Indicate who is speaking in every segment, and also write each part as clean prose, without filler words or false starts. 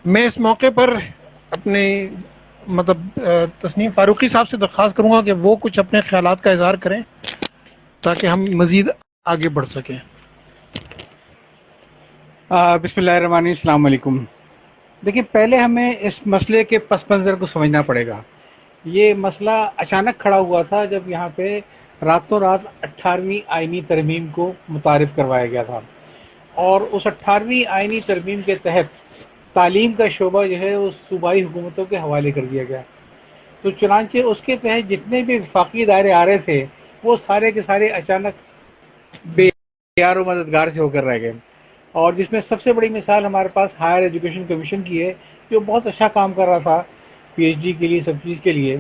Speaker 1: میں اس موقع پر اپنے تسنیم فاروقی صاحب سے درخواست کروں گا کہ وہ کچھ اپنے خیالات کا اظہار کریں تاکہ ہم مزید آگے بڑھ سکیں۔
Speaker 2: بسم اللہ الرحمن الرحیم، السلام علیکم۔ دیکھیں، پہلے ہمیں اس مسئلے کے پس منظر کو سمجھنا پڑے گا۔ یہ مسئلہ اچانک کھڑا ہوا تھا جب یہاں پہ راتوں رات 18ویں آئینی ترمیم کو متعارف کروایا گیا تھا، اور اس 18ویں آئینی ترمیم کے تحت تعلیم کا شعبہ جو ہے وہ صوبائی حکومتوں کے حوالے کر دیا گیا۔ تو چنانچہ اس کے تحت جتنے بھی وفاقی ادارے آ رہے تھے وہ سارے کے سارے اچانک بے یار و مددگار سے ہو کر رہ گئے، اور جس میں سب سے بڑی مثال ہمارے پاس ہائر ایجوکیشن کمیشن کی ہے، جو بہت اچھا کام کر رہا تھا پی ایچ ڈی کے لیے، سب چیز کے لیے۔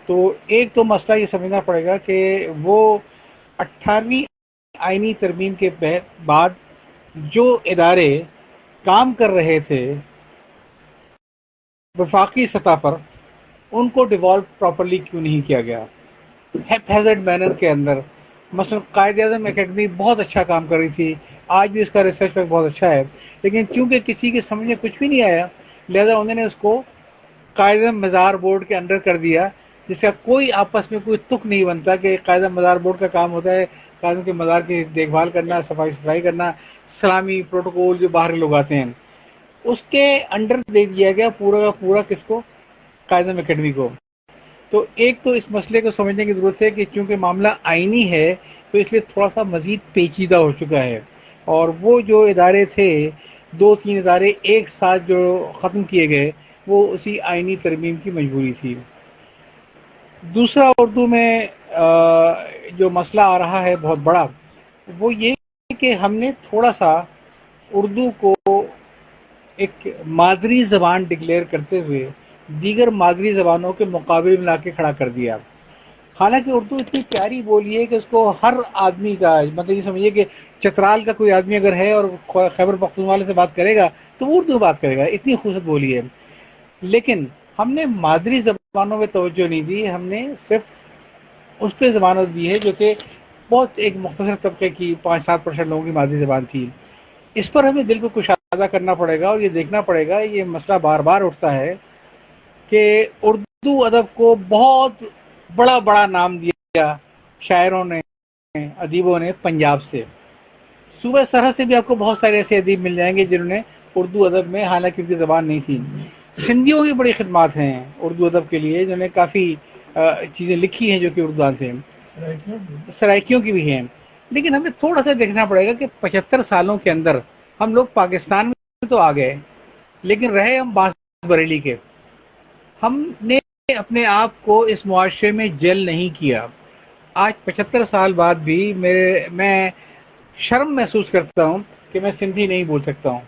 Speaker 2: تو ایک تو مسئلہ یہ سمجھنا پڑے گا کہ وہ 18ویں آئینی ترمیم کے بعد جو ادارے کام کر رہے تھے وفاقی سطح پر، ان کو ڈیوالو پراپرلی کیوں نہیں کیا گیا ہیزرڈ مینر کے اندر۔ مثلا قائد اعظم اکیڈمی بہت اچھا کام کر رہی تھی، آج بھی اس کا ریسرچ ورک بہت اچھا ہے، لیکن چونکہ کسی کے سمجھ میں کچھ بھی نہیں آیا، لہذا انہوں نے اس کو قائد اعظم مزار بورڈ کے انڈر کر دیا، جس کا کوئی آپس میں کوئی تک نہیں بنتا کہ قائد اعظم مزار بورڈ کا کام ہوتا ہے قائد اعظم کے مزار کی دیکھ بھال کرنا، صفائی ستھرائی کرنا، سلامی پروٹوکول جو باہر لوگ آتے ہیں، اس کے انڈر دے دیا گیا پورا کا پورا کس کو؟ قائد اعظم اکیڈمی کو۔ تو ایک تو اس مسئلے کو سمجھنے کی ضرورت ہے کہ چونکہ معاملہ آئینی ہے تو اس لیے تھوڑا سا مزید پیچیدہ ہو چکا ہے، اور وہ جو ادارے تھے، 2-3 ادارے ایک ساتھ جو ختم کیے گئے، وہ اسی آئینی ترمیم کی مجبوری تھی۔ دوسرا اردو میں جو مسئلہ آ رہا ہے بہت بڑا، وہ یہ کہ ہم نے تھوڑا سا اردو کو ایک مادری زبان ڈکلیئر کرتے ہوئے دیگر مادری زبانوں کے مقابلے میں لا کے کھڑا کر دیا۔ حالانکہ اردو اتنی پیاری بولی ہے کہ اس کو ہر آدمی کا، مطلب یہ سمجھیے کہ چترال کا کوئی آدمی اگر ہے اور خیبر پختونخوا سے بات کرے گا تو وہ اردو بات کرے گا، اتنی خوبصورت بولی ہے۔ لیکن ہم نے مادری زبانوں میں توجہ نہیں دی، ہم نے صرف اس پہ زبانوں دی ہے جو کہ بہت ایک مختصر طبقے کی 5-7% لوگوں کی مادری زبان تھی۔ اس پر ہمیں دل کو کشادہ کرنا پڑے گا اور یہ دیکھنا پڑے گا، یہ مسئلہ بار بار اٹھتا ہے کہ اردو ادب کو بہت بڑا بڑا نام دیا شاعروں نے، ادیبوں نے پنجاب سے، صوبہ سرحد سے بھی آپ کو بہت سارے ایسے ادیب مل جائیں گے جنہوں نے اردو ادب میں، حالانکہ ان کی زبان نہیں تھی، سندھیوں کی بڑی خدمات ہیں اردو ادب کے لیے، جنہوں نے کافی چیزیں لکھی ہیں جو کہ اردو سے، سرائکیوں کی بھی ہیں۔ لیکن ہمیں تھوڑا سا دیکھنا پڑے گا کہ 75 سالوں کے اندر ہم لوگ پاکستان میں تو آ گئے، لیکن رہے ہم باس بریلی کے، ہم نے اپنے آپ کو اس معاشرے میں جیل نہیں کیا۔ آج 75 سال بعد بھی میں شرم محسوس کرتا ہوں کہ میں سندھی نہیں بول سکتا ہوں،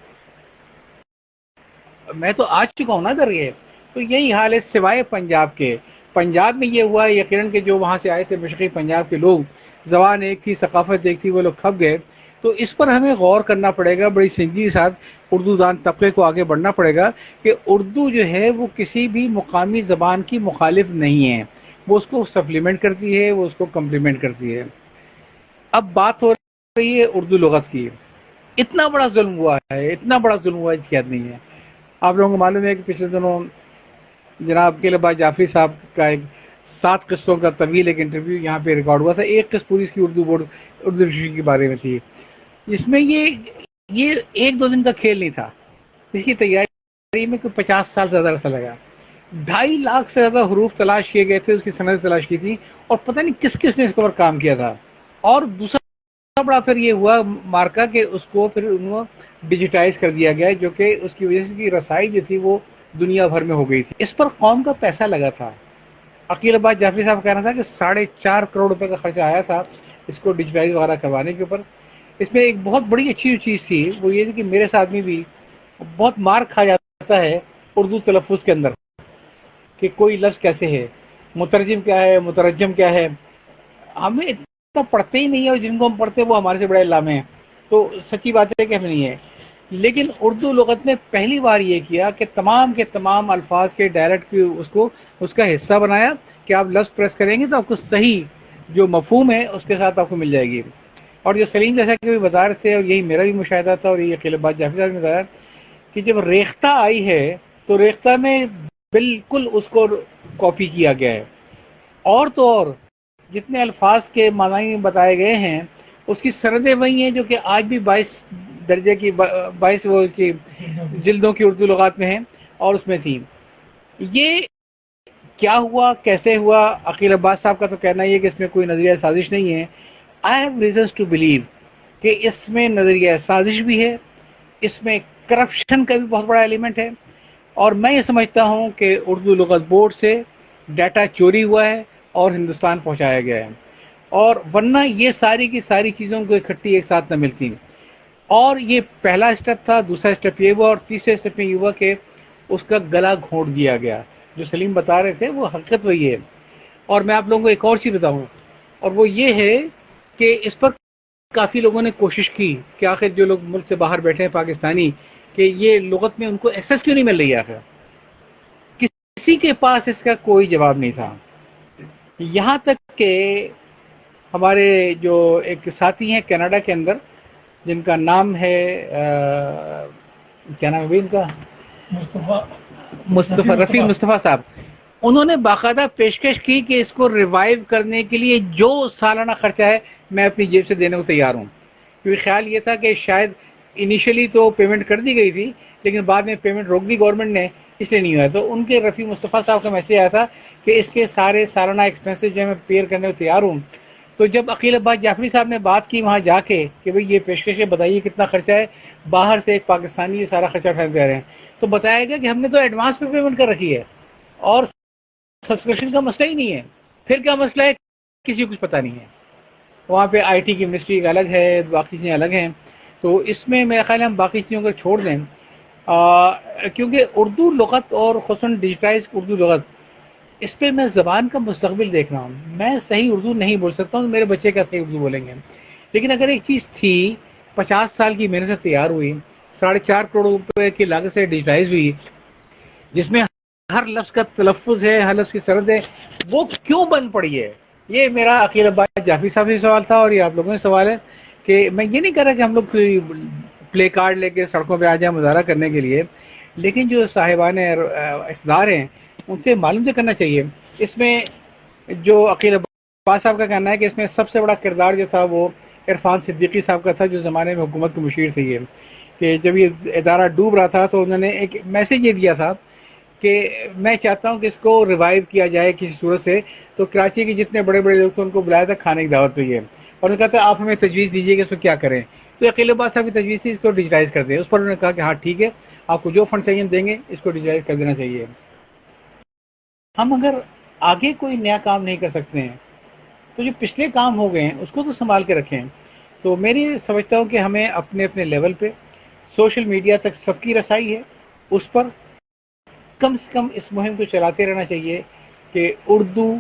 Speaker 2: میں تو آ چکا ہوں نا ادھر یہ۔ تو یہی حال ہے سوائے پنجاب کے، پنجاب میں یہ ہوا یقیناً کہ جو وہاں سے آئے تھے مشرقی پنجاب کے لوگ، زبان ایک تھی، ثقافت ایک تھی، وہ لوگ کھپ گئے۔ تو اس پر ہمیں غور کرنا پڑے گا بڑی سنجیدگی کے ساتھ، اردو دان طبقے کو آگے بڑھنا پڑے گا کہ اردو جو ہے وہ کسی بھی مقامی زبان کی مخالف نہیں ہے، وہ اس کو سپلیمنٹ کرتی ہے، وہ اس کو کمپلیمنٹ کرتی ہے۔ اب بات ہو رہی ہے اردو لغت کی، اتنا بڑا ظلم ہوا ہے، اتنا بڑا ظلم ہوا ہے جس کی حد نہیں ہے۔ آپ لوگوں کو معلوم ہے کہ پچھلے دنوں جناب عقیل عباس جعفری صاحب کا ایک 7 قسطوں کا طویل ایک انٹرویو یہاں پہ ریکارڈ ہوا تھا، ایک قسط پوری اس کی اردو بورڈ، اردو ڈکشنری کے بارے میں تھی، جس میں یہ 1-2 دن کا کھیل نہیں تھا، اس کی تیاری میں کوئی 50 سال زیادہ عرصہ لگا، 2.5 لاکھ سے زیادہ حروف تلاش کیے گئے تھے، اس کی سند تلاش کی تھی، اور پتہ نہیں کس کس نے اس کے اوپر کام کیا تھا۔ اور دوسرا بڑا پھر یہ ہوا مارکا کہ اس کو پھر انہوں ڈیجیٹائز کر دیا گیا، جو کہ اس کی وجہ سے کی رسائی جو تھی وہ دنیا بھر میں ہو گئی تھی۔ اس پر قوم کا پیسہ لگا تھا۔ عقیل عباس جعفری صاحب کہنا تھا کہ 4.5 کروڑ روپے کا خرچہ آیا تھا اس کو ڈیجیٹائز وغیرہ کروانے کے اوپر۔ اس میں ایک بہت بڑی اچھی چیز تھی، وہ یہ تھی کہ میرے ساتھ میں بھی بہت مار کھا جاتا ہے اردو تلفظ کے اندر کہ کوئی لفظ کیسے ہے، مترجم کیا ہے، مترجم کیا ہے، ہمیں اتنا پڑھتے ہی نہیں ہے، اور جن کو ہم پڑھتے ہیں وہ ہمارے سے بڑے علامے ہیں، تو سچی بات ہے کہ ہمیں نہیں ہے۔ لیکن اردو لغت نے پہلی بار یہ کیا کہ تمام کے تمام الفاظ کے ڈائریکٹ کی اس کا حصہ بنایا کہ آپ لفظ پریس کریں گے تو آپ کو صحیح جو مفہوم ہے اس کے ساتھ آپ کو مل جائے گی۔ اور جو سلیم جیسا کہ بھی بتا رہے تھے، اور یہی میرا بھی مشاہدہ تھا، اور یہ عقیل عباس جعفری صاحب نے بتایا کہ جب ریختہ آئی ہے تو ریختہ میں بالکل اس کو کاپی کیا گیا ہے. اور تو اور جتنے الفاظ کے معنی بتائے گئے ہیں اس کی سندیں وہی ہیں جو کہ آج بھی 22 درجے کی 22 وہ کی جلدوں کی اردو لغات میں ہیں اور اس میں تھی. یہ کیا ہوا کیسے ہوا؟ عقیل عباس صاحب کا تو کہنا یہ ہے کہ اس میں کوئی نظریہ سازش نہیں ہے. I have reasons to believe کہ اس میں نظریہ سازش بھی ہے, اس میں کرپشن کا بھی بہت بڑا ایلیمنٹ ہے, اور میں یہ سمجھتا ہوں کہ اردو لغت بورڈ سے ڈیٹا چوری ہوا ہے اور ہندوستان پہنچایا گیا ہے, اور ورنہ یہ ساری کی ساری چیزوں کو اکٹھی ایک ساتھ نہ ملتی. اور یہ پہلا اسٹیپ تھا, دوسرا اسٹیپ یہ ہوا, اور تیسرے اسٹیپ میں یہ ہوا کہ اس کا گلا گھونٹ دیا گیا. جو سلیم بتا رہے تھے وہ حقیقت وہی ہے. اور میں آپ لوگوں کو ایک اور چیز بتاؤں, اور وہ یہ ہے کہ اس پر کافی لوگوں نے کوشش کی کہ آخر جو لوگ ملک سے باہر بیٹھے ہیں پاکستانی, کہ یہ لغت میں ان کو ایکسیس کیوں نہیں مل رہی ہے. آخر کسی کے پاس اس کا کوئی جواب نہیں تھا, یہاں تک کہ ہمارے جو ایک ساتھی ہیں کینیڈا کے اندر جن کا نام ہے کیا نام ہے ان کا, رفیع مصطفیٰ صاحب, انہوں نے باقاعدہ پیشکش کی کہ اس کو ریوائیو کرنے کے لیے جو سالانہ خرچہ ہے میں اپنی جیب سے دینے کو تیار ہوں. کیونکہ خیال یہ تھا کہ شاید انیشلی تو پیمنٹ کر دی گئی تھی لیکن بعد میں پیمنٹ روک دی گورنمنٹ نے, اس لیے نہیں ہوا. تو ان کے رفیع مصطفیٰ صاحب کا میسج آیا تھا کہ اس کے سارے سالانہ ایکسپینسز جو ہے میں پیئر کرنے کو تیار ہوں. تو جب عقیل عباس جعفری صاحب نے بات کی وہاں جا کے کہ بھئی یہ پیشکش ہے, بتائیے کتنا خرچہ ہے, باہر سے ایک پاکستانی یہ سارا خرچہ اٹھانے تیار ہیں, تو بتایا گیا کہ ہم نے تو ایڈوانس میں پیمنٹ کر رکھی ہے اور سبسکرپشن کا مسئلہ ہی نہیں ہے. پھر کیا مسئلہ ہے کسی کو کچھ پتہ نہیں ہے. وہاں پہ آئی ٹی کی منسٹری الگ ہے, باقی چیزیں الگ ہیں. تو اس میں میرا خیال ہے ہم باقی چیزوں کو چھوڑ دیں, کیونکہ اردو لغت اور خصوصاً ڈیجیٹائز اردو لغت, اس پہ میں زبان کا مستقبل دیکھ رہا ہوں. میں صحیح اردو نہیں بول سکتا ہوں, میرے بچے کیا صحیح اردو بولیں گے, لیکن اگر ایک چیز تھی 50 سال کی محنت سے تیار ہوئی, 4.5 کروڑ روپے کی لاگت سے ڈیجیٹائز ہوئی, جس میں ہر لفظ کا تلفظ ہے, ہر لفظ کی سند ہے, وہ کیوں بند پڑی ہے؟ یہ میرا عقیل عباس جعفری صاحب سے سوال تھا, اور یہ آپ لوگوں سے سوال ہے. کہ میں یہ نہیں کہہ رہا کہ ہم لوگ پلے کارڈ لے کے سڑکوں پہ آ جائیں مظاہرہ کرنے کے لیے, لیکن جو صاحبان اقتدار ہیں ان سے معلوم تو کرنا چاہیے. اس میں جو عقیل عباس صاحب کا کہنا ہے کہ اس میں سب سے بڑا کردار جو تھا وہ عرفان صدیقی صاحب کا تھا, جو زمانے میں حکومت کے مشیر تھے. یہ کہ جب یہ ادارہ ڈوب رہا تھا تو انہوں نے ایک میسج یہ دیا تھا کہ میں چاہتا ہوں کہ اس کو ریوائیو کیا جائے کسی صورت سے. تو کراچی کے جتنے بڑے بڑے لوگ تھے ان کو بلایا تھا کھانے کی دعوت پہ یہ, اور انہوں نے کہا تھا آپ ہمیں تجویز دیجیے کہ اس کو کیا کریں. تو عقیل عباس صاحب کی تجویز تھی اس کو ڈیجیٹائز کر دیں. اس پر انہوں نے کہا کہ ہاں ٹھیک ہے, آپ کو جو فنڈ چاہیے ہم دیں گے, اس کو ڈیجیٹائز کر دینا چاہیے. ہم اگر آگے کوئی نیا کام نہیں کر سکتے ہیں تو جو پچھلے کام ہو گئے ہیں اس کو تو سنبھال کے رکھیں. تو میری سمجھتا ہوں کہ ہمیں اپنے اپنے لیول پہ سوشل میڈیا تک سب کی رسائی ہے, اس پر کم سے کم اس مہم کو چلاتے رہنا چاہیے کہ اردو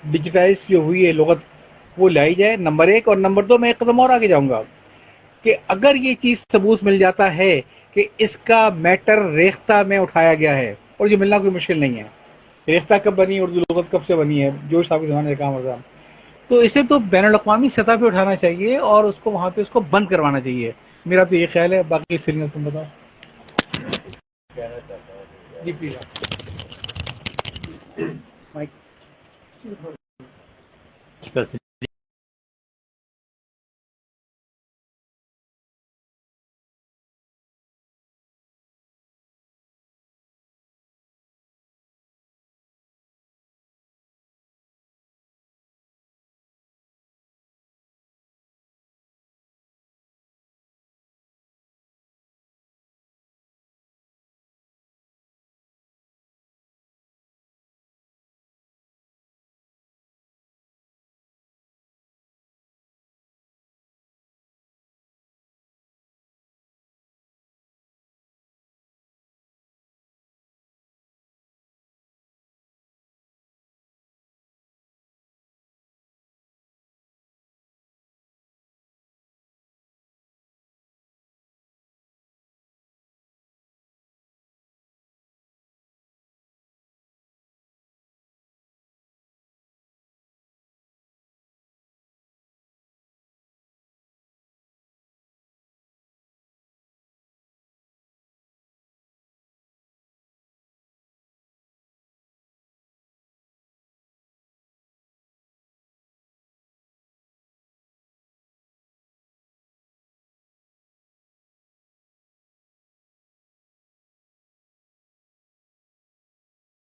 Speaker 2: ڈیجیٹائز جو ہوئی ہے لغت وہ لائی جائے, نمبر 1. اور نمبر 2 میں ایک قدم اور آگے جاؤں گا کہ اگر یہ چیز ثبوت مل جاتا ہے کہ اس کا میٹر ریختہ میں اٹھایا گیا ہے, اور یہ ملنا کوئی مشکل نہیں ہے, ریختہ کب بنی, اردو لغت کب سے بنی ہے, جو صاحب کے زمانے سے کام ہوتا, تو اسے تو بین الاقوامی سطح پہ اٹھانا چاہیے اور اس کو وہاں پہ اس کو بند کروانا چاہیے. میرا تو یہ خیال ہے, باقی سرین تم بتاؤ. جی پلیز مائک.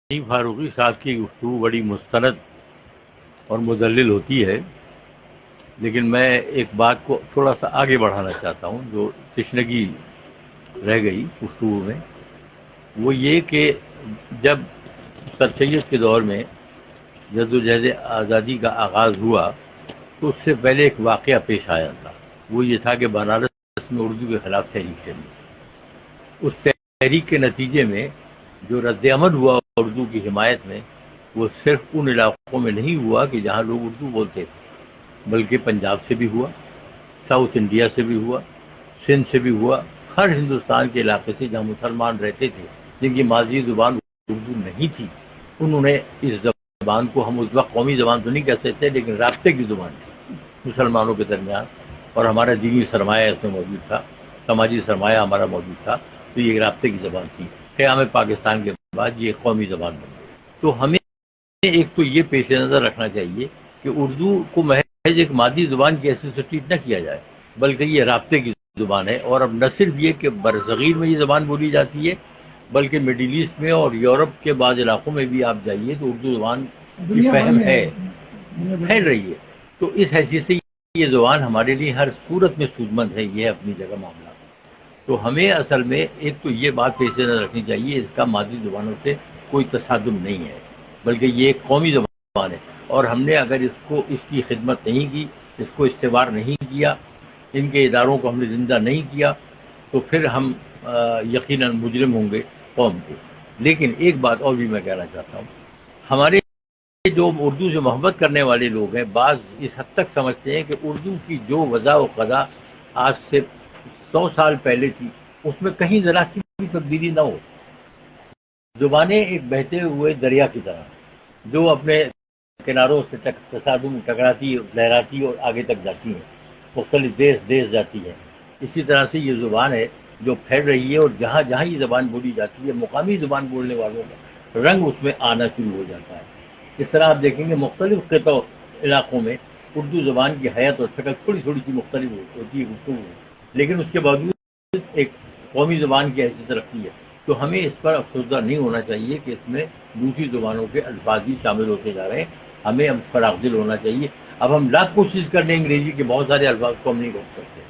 Speaker 3: نعیم فاروقی صاحب کی گفتگو بڑی مستند اور مدلل ہوتی ہے، لیکن میں ایک بات کو تھوڑا سا آگے بڑھانا چاہتا ہوں جو تشنگی رہ گئی گفتگو میں. وہ یہ کہ جب سر سید کے دور میں جدوجہد آزادی کا آغاز ہوا تو اس سے پہلے ایک واقعہ پیش آیا تھا. وہ یہ تھا کہ بنارس میں اردو کے خلاف تحریک چلی. اس تحریک کے نتیجے میں جو رد عمل ہوا اردو کی حمایت میں، وہ صرف ان علاقوں میں نہیں ہوا کہ جہاں لوگ اردو بولتے تھے، بلکہ پنجاب سے بھی ہوا، ساؤتھ انڈیا سے بھی ہوا، سندھ سے بھی ہوا. ہر ہندوستان کے علاقے سے جہاں مسلمان رہتے تھے جن کی ماضی زبان اردو نہیں تھی، انہوں نے اس زبان کو، ہم اس وقت قومی زبان تو نہیں کہہ سکتے لیکن رابطے کی زبان تھی مسلمانوں کے درمیان، اور ہمارا دینی سرمایہ اس میں موجود تھا، سماجی سرمایہ ہمارا موجود تھا، تو یہ رابطے کی زبان تھی. قیام پاکستان کے بعد یہ قومی زبان بن گئی. تو ہمیں ایک تو یہ پیش نظر رکھنا چاہیے کہ اردو کو محض ایک مادی زبان کی حیثیت سے ٹریٹ نہ کیا جائے، بلکہ یہ رابطے کی زبان ہے. اور اب نہ صرف یہ کہ برصغیر میں یہ زبان بولی جاتی ہے، بلکہ مڈل ایسٹ میں اور یورپ کے بعض علاقوں میں بھی آپ جائیے تو اردو زبان کی فہم ہے، پھیل رہی ہے. تو اس حیثیت سے یہ زبان ہمارے لیے ہر صورت میں سود مند ہے. یہ اپنی جگہ معاملہ. تو ہمیں اصل میں ایک تو یہ بات پیش نظر رکھنی چاہیے، اس کا مادی زبانوں سے کوئی تصادم نہیں ہے، بلکہ یہ ایک قومی زبان ہے. اور ہم نے اگر اس کی خدمت نہیں کی، اس کو استوار نہیں کیا، ان کے اداروں کو ہم نے زندہ نہیں کیا، تو پھر ہم یقیناً مجرم ہوں گے قوم کے. لیکن ایک بات اور بھی میں کہنا چاہتا ہوں، ہمارے جو اردو سے محبت کرنے والے لوگ ہیں، بعض اس حد تک سمجھتے ہیں کہ اردو کی جو وضع و قضا آج سے 100 سال پہلے تھی اس میں کہیں ذرا سی بھی تبدیلی نہ ہو. زبانیں ایک بہتے ہوئے دریا کی طرح جو اپنے کناروں سے تصادم ٹکراتی لہراتی اور آگے تک جاتی ہیں، مختلف دیش جاتی ہے. اسی طرح سے یہ زبان ہے جو پھیل رہی ہے، اور جہاں جہاں یہ زبان بولی جاتی ہے مقامی زبان بولنے والوں کا رنگ اس میں آنا شروع ہو جاتا ہے. اس طرح آپ دیکھیں گے مختلف خطوں علاقوں میں اردو زبان کی حیت اور شکل تھوڑی تھوڑی سی مختلف ہوتی ہے گفتگو، لیکن اس کے باوجود ایک قومی زبان کی حیثیت رکھتی ہے. تو ہمیں اس پر افسردہ نہیں ہونا چاہیے کہ اس میں دوسری زبانوں کے الفاظ بھی شامل ہوتے جا رہے ہیں. ہمیں اب فراغ دل ہونا چاہیے. اب ہم لاکھ کوشش کر لیں انگریزی کے بہت سارے الفاظ کو ہم نہیں روک سکتے.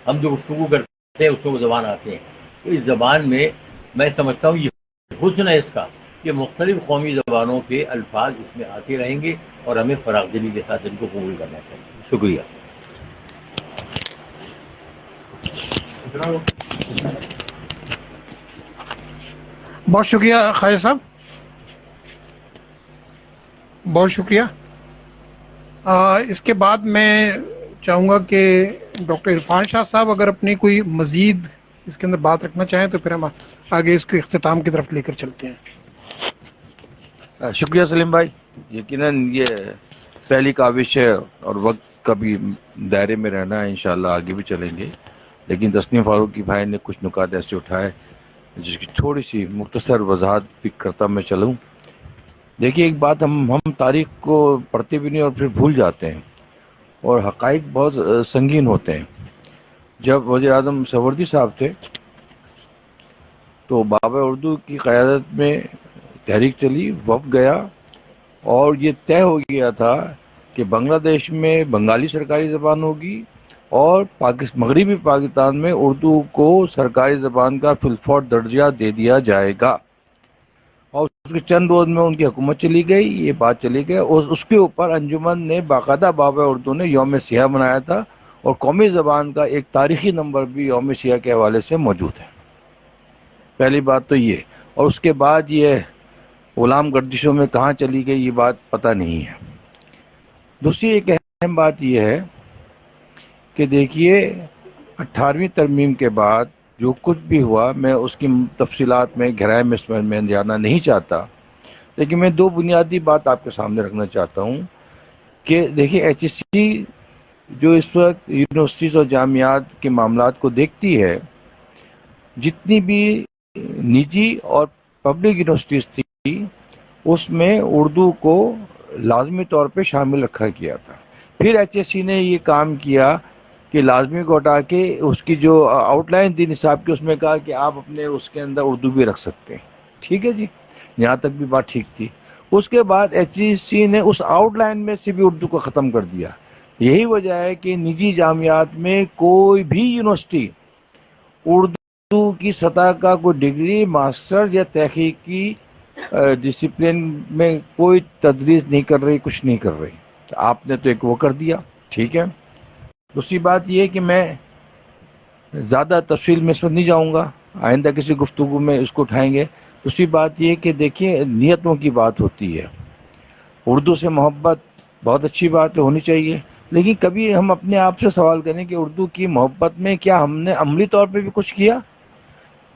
Speaker 3: ہم جو گفتگو کرتے ہیں اس کو زبان آتے ہیں. تو اس زبان میں میں سمجھتا ہوں یہ حسن ہے اس کا کہ مختلف قومی زبانوں کے الفاظ اس میں آتے رہیں گے، اور ہمیں فراغ دلی کے ساتھ ان کو قبول کرنا چاہیے. شکریہ.
Speaker 1: بہت شکریہ خواجہ صاحب، بہت شکریہ. اس کے بعد میں چاہوں گا کہ ڈاکٹر عرفان شاہ صاحب اگر اپنی کوئی مزید اس کے اندر بات رکھنا چاہیں تو پھر ہم آگے اس کو اختتام کی طرف لے کر چلتے ہیں.
Speaker 4: شکریہ سلیم بھائی. یقیناً یہ پہلی کاوش ہے اور وقت کا بھی دائرے میں رہنا ہے، انشاءاللہ آگے بھی چلیں گے. لیکن تسنیم فاروقی بھائی نے کچھ نکات ایسے اٹھائے جس کی تھوڑی سی مختصر وضاحت بھی کرتا میں چلوں. دیکھیے ایک بات، ہم تاریخ کو پڑھتے بھی نہیں اور پھر بھول جاتے ہیں، اور حقائق بہت سنگین ہوتے ہیں. جب وزیر اعظم سہروردی صاحب تھے تو بابا اردو کی قیادت میں تحریک چلی، وفد گیا، اور یہ طے ہو گیا تھا کہ بنگلہ دیش میں بنگالی سرکاری زبان ہوگی اور مغربی پاکستان میں اردو کو سرکاری زبان کا فی الفور درجہ دے دیا جائے گا. اور اس کے چند روز میں ان کی حکومت چلی گئی، یہ بات چلی گئی، اور اس کے اوپر انجمن نے باقاعدہ بابا اردو نے یوم سیاہ منایا تھا، اور قومی زبان کا ایک تاریخی نمبر بھی یوم سیاہ کے حوالے سے موجود ہے. پہلی بات تو یہ. اور اس کے بعد یہ غلام گردشوں میں کہاں چلی گئی یہ بات پتہ نہیں ہے. دوسری ایک اہم بات یہ ہے کہ دیکھیے 18ویں ترمیم کے بعد جو کچھ بھی ہوا، میں اس کی تفصیلات میں گہرائی میں جانا نہیں چاہتا، لیکن میں دو بنیادی بات آپ کے سامنے رکھنا چاہتا ہوں کہ دیکھیے ایچ ایس سی جو اس وقت یونیورسٹیز اور جامعات کے معاملات کو دیکھتی ہے، جتنی بھی نجی اور پبلک یونیورسٹیز تھی اس میں اردو کو لازمی طور پہ شامل رکھا گیا تھا. پھر ایچ ایس سی نے یہ کام کیا کہ لازمی کو ہٹا کے اس کی جو آؤٹ لائن دی نصاب کی اس میں کہا کہ آپ اپنے اس کے اندر اردو بھی رکھ سکتے ہیں. ٹھیک ہے جی. یہاں تک بھی بات ٹھیک تھی. اس کے بعد HEC نے اس آؤٹ لائن میں سے بھی اردو کو ختم کر دیا. یہی وجہ ہے کہ نجی جامعات میں کوئی بھی یونیورسٹی اردو کی سطح کا کوئی ڈگری، ماسٹر یا تحقیقی ڈسپلن میں کوئی تدریس نہیں کر رہی، کچھ نہیں کر رہی. آپ نے تو ایک وہ کر دیا، ٹھیک ہے. دوسری بات یہ کہ میں زیادہ تفصیل میں اس پر نہیں جاؤں گا، آئندہ کسی گفتگو میں اس کو اٹھائیں گے. دوسری بات یہ کہ دیکھیں، نیتوں کی بات ہوتی ہے. اردو سے محبت بہت اچھی بات ہونی چاہیے، لیکن کبھی ہم اپنے آپ سے سوال کریں کہ اردو کی محبت میں کیا ہم نے عملی طور پہ بھی کچھ کیا،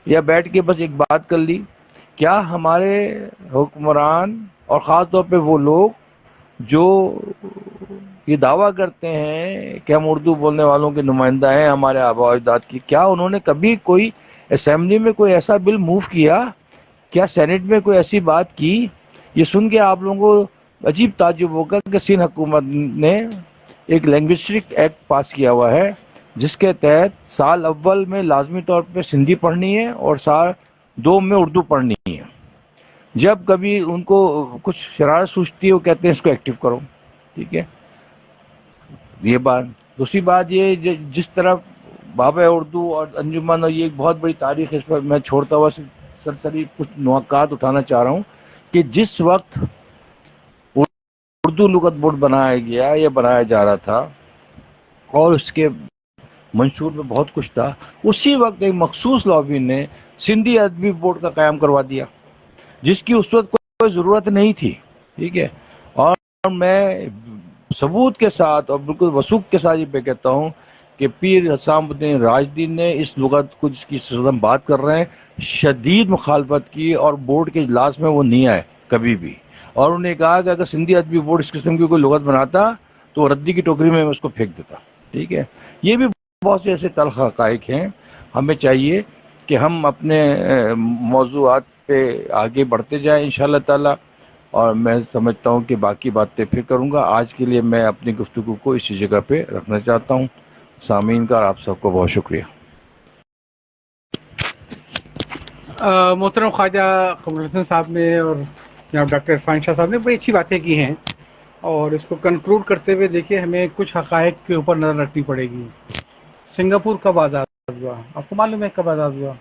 Speaker 4: یا بیٹھ کے بس ایک بات کر لی؟ کیا ہمارے حکمران اور خاص طور پہ وہ لوگ جو یہ دعویٰ کرتے ہیں کہ ہم اردو بولنے والوں کے نمائندہ ہیں، ہمارے آباء و اجداد کی، کیا انہوں نے کبھی کوئی اسمبلی میں کوئی ایسا بل موو کیا؟ کیا سینٹ میں کوئی ایسی بات کی؟ یہ سن کے آپ لوگوں کو عجیب تعجب ہوگا کہ سندھ حکومت نے ایک لینگوسٹک ایکٹ پاس کیا ہوا ہے جس کے تحت سال اول میں لازمی طور پہ سندھی پڑھنی ہے اور سال دو میں اردو پڑھنی ہے. جب کبھی ان کو کچھ شرارت سوچتی ہے وہ کہتے ہیں اس کو ایکٹیو کرو، ٹھیک ہے. یہ بات. دوسری بات یہ جس طرح بابا اردو اور انجمن، اور یہ ایک بہت بڑی تاریخ ہے، اس پر میں چھوڑتا ہوا سرسری کچھ نکات اٹھانا چاہ رہا ہوں کہ جس وقت اردو لغت بورڈ بنایا گیا یا بنایا جا رہا تھا اور اس کے منشور میں بہت کچھ تھا، اسی وقت ایک مخصوص لابی نے سندھی ادبی بورڈ کا قیام کروا دیا جس کی اس وقت کوئی ضرورت نہیں تھی، ٹھیک ہے. اور میں ثبوت کے ساتھ اور بالکل وثوق کے ساتھ یہ پہ کہتا ہوں کہ پیر حسام الدین راجدین نے اس لغت کو جس کی ہم بات کر رہے ہیں شدید مخالفت کی، اور بورڈ کے اجلاس میں وہ نہیں آئے کبھی بھی. اور انہوں نے کہا کہ اگر سندھی ادبی بورڈ اس قسم کی کوئی لغت بناتا تو وہ ردی کی ٹوکری میں اس کو پھینک دیتا، ٹھیک ہے. یہ بھی بہت سے ایسے تلخ حقائق ہیں. ہمیں چاہیے کہ ہم اپنے موضوعات پہ آگے بڑھتے جائیں انشاءاللہ تعالی، اور میں سمجھتا ہوں کہ باقی باتیں پھر کروں گا. آج کے لیے میں اپنی گفتگو کو اسی جگہ پہ رکھنا چاہتا ہوں. سامعین کا اور آپ سب کو بہت شکریہ.
Speaker 2: محترم خواجہ قمر حسن صاحب نے اور جناب ڈاکٹر عرفان شاہ صاحب نے بڑی اچھی باتیں کی ہیں، اور اس کو کنکلوڈ کرتے ہوئے دیکھیے ہمیں کچھ حقائق کے اوپر نظر رکھنی پڑے گی. سنگاپور کب آزاد ہوا؟ آپ کو معلوم ہے کب آزاد ہوا؟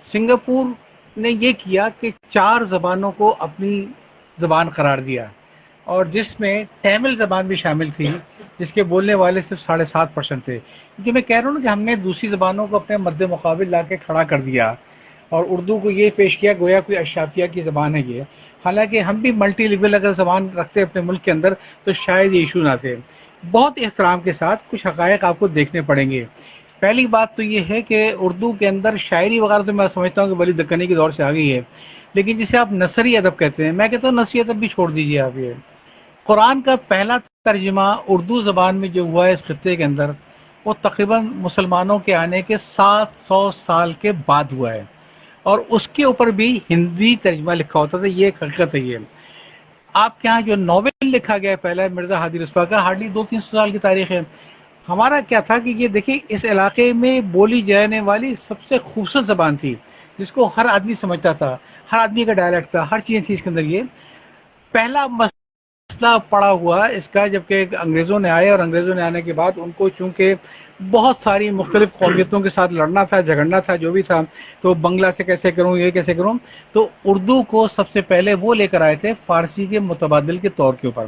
Speaker 2: سنگاپور نے یہ کیا کہ 4 زبانوں کو اپنی زبان قرار دیا، اور جس میں تامل زبان بھی شامل تھی جس کے بولنے والے صرف 7.5% تھے. کیونکہ میں کہہ رہا ہوں کہ ہم نے دوسری زبانوں کو اپنے مد مقابل لا کے کھڑا کر دیا اور اردو کو یہ پیش کیا گویا کوئی اشرافیہ کی زبان ہے یہ. حالانکہ ہم بھی ملٹی لنگوئل اگر زبان رکھتے اپنے ملک کے اندر تو شاید یہ ایشو نہ تھے. بہت احترام کے ساتھ کچھ حقائق آپ کو دیکھنے پڑیں گے. پہلی بات تو یہ ہے کہ اردو کے اندر شاعری وغیرہ تو میں سمجھتا ہوں کہ ولی دکنی کے دور سے آ گئی ہے، لیکن جسے آپ نثری ادب کہتے ہیں، میں کہتا ہوں نثری ادب بھی چھوڑ دیجیے آپ. یہ قرآن کا پہلا ترجمہ اردو زبان میں جو ہوا ہے اس خطے کے اندر، وہ تقریباً مسلمانوں کے آنے کے 700 سال کے بعد ہوا ہے، اور اس کے اوپر بھی ہندی ترجمہ لکھا ہوتا تھا. یہ ایک حقیقت ہے. یہ آپ کے ہاں جو ناول لکھا گیا پہلا مرزا ہادی رسوا کا، ہارڈلی 200-300 سال کی تاریخ ہے. ہمارا کیا تھا کہ یہ دیکھیں اس علاقے میں بولی جانے والی سب سے خوبصورت زبان تھی جس کو ہر آدمی سمجھتا تھا، ہر آدمی کا ڈائلیکٹ تھا، ہر چیز تھی اس کے اندر. یہ پہلا مسئلہ پڑا ہوا اس کا جبکہ انگریزوں نے آئے، اور انگریزوں نے آنے کے بعد ان کو چونکہ بہت ساری مختلف قومیتوں کے ساتھ لڑنا تھا، جھگڑنا تھا، جو بھی تھا، تو بنگلہ سے کیسے کروں، یہ کیسے کروں، تو اردو کو سب سے پہلے وہ لے کر آئے تھے فارسی کے متبادل کے طور کے اوپر.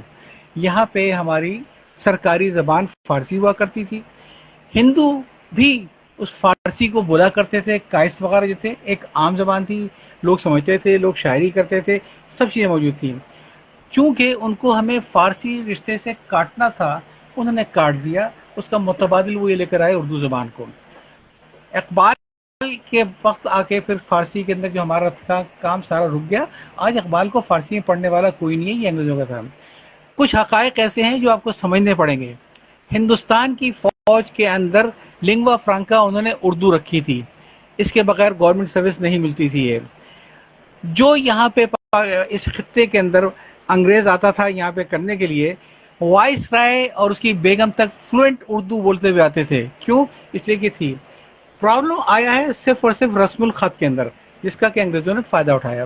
Speaker 2: یہاں پہ ہماری سرکاری زبان فارسی ہوا کرتی تھی. ہندو بھی اس فارسی کو بولا کرتے تھے. کائس وغیرہ جو تھے ایک عام زبان تھی، لوگ سمجھتے تھے، لوگ شاعری کرتے تھے، سب چیزیں موجود تھیں. چونکہ ان کو ہمیں فارسی رشتے سے کاٹنا تھا، انہوں نے کاٹ دیا. اس کا متبادل وہ یہ لے کر آئے اردو زبان کو. اقبال کے وقت آ کے پھر فارسی کے اندر جو ہمارا تھا کام سارا رک گیا. آج اقبال کو فارسی میں پڑھنے والا کوئی نہیں ہے، یہ انگریزوں کا تھا. کچھ حقائق ایسے ہیں جو آپ کو سمجھنے پڑیں گے. ہندوستان کی فوج کے اندر لنگوا فرانکا انہوں نے اردو رکھی تھی، اس کے بغیر گورنمنٹ سروس نہیں ملتی تھی. یہ جو یہاں پہ اس خطے کے اندر انگریز آتا تھا یہاں پہ کرنے کے لیے، وائس رائے اور اس کی بیگم تک فلوئنٹ اردو بولتے ہوئے آتے تھے. کیوں؟ اس لیے کہ تھی. پرابلم آیا ہے صرف اور صرف رسم الخط کے اندر، جس کا کہ انگریزوں نے فائدہ اٹھایا.